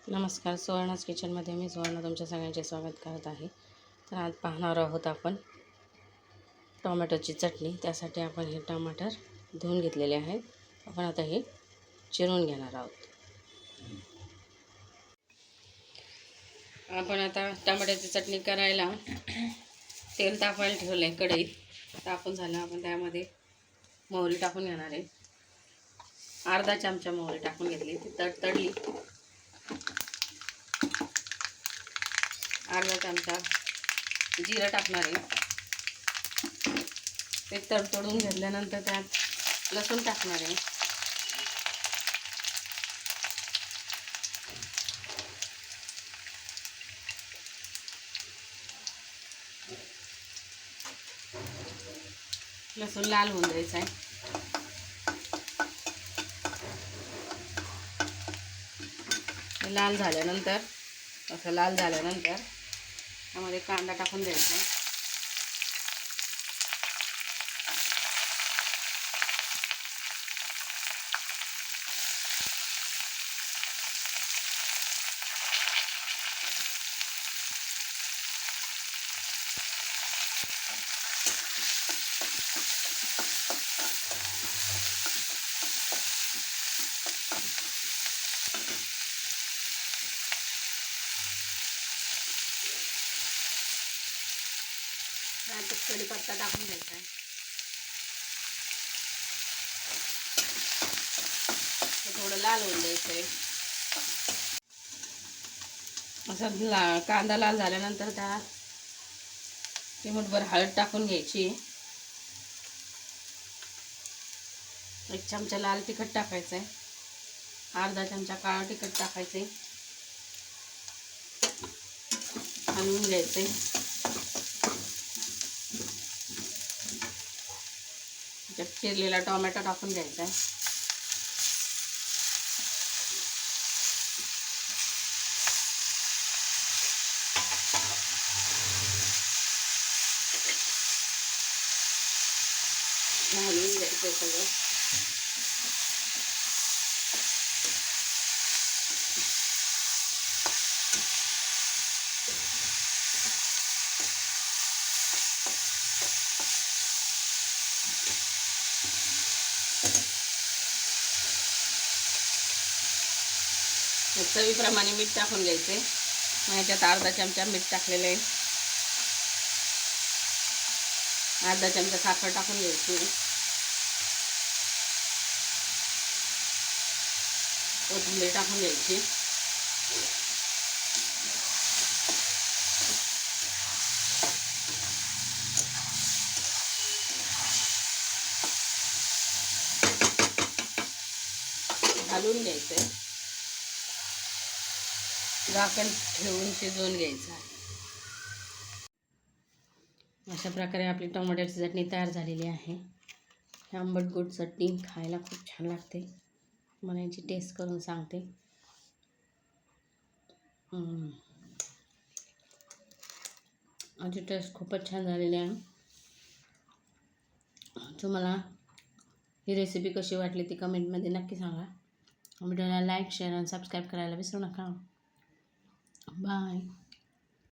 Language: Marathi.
नमस्कार, सुवर्णाज किचनमध्ये मी सुवर्ण तुमच्या सगळ्यांचे स्वागत करत आहे. तर आज पाहणार आहोत आपण टोमॅटोची चटणी. त्यासाठी आपण हे टमाटर धुवून घेतलेले आहेत. आपण आता हे चिरून घेणार आहोत. आपण आता टमाट्याची चटणी करायला तेल तापायला ठेवलं आहे. कढईत तापून झालं. आपण त्यामध्ये मोहरी टाकून घेणार आहे. अर्धा चमचा मोहरी टाकून घेतली. ती तडतडली. अर्धा चमचा जिरं टाकणार आहे. ते तडतडून घेतल्यानंतर त्यात लसूण टाकणार आहे. लसूण लाल होऊन द्यायचं आहे. लाल झाल्यानंतर त्यामध्ये कांदा टाकून द्यायचा. त्यात कढीपत्ता टाकून द्यायचा आहे. थोडं लाल होऊन द्यायचं आहे. असं कांदा लाल झाल्यानंतर त्यात चिमूटभर हळद टाकून घ्यायची. 1 चमचा लाल तिखट टाकायचं आहे. अर्धा चमचा काळं तिखट टाकायचं आहे. हलवून घ्यायचं आहे. त्यात चिरलेला टोमॅटो टाकून घ्यायचा आहे. हलवून घ्यायचं सगळं. चवीप्रमाणे मीठ टाकून घ्यायचे. मग ह्याच्यात अर्धा चमचा मीठ टाकलेलं आहे. अर्धा चमचा साखर टाकून घ्यायची. कोथिंबीर टाकून घ्यायची. घालून घ्यायचं. झाकण ठेवून शिजवून घ्यायचं आहे. अशा प्रकारे आपली टोमॅटोची चटणी तयार झालेली आहे. ही आंबट गोड चटणी खायला खूप छान लागते. मला याची टेस्ट करून सांगते. याची टेस्ट खूपच छान झालेली आहे. तुम्हाला ही रेसिपी कशी वाटली ती कमेंटमध्ये नक्की सांगा. व्हिडिओला लाईक, शेअर आणि सबस्क्राईब करायला विसरू नका. बाय.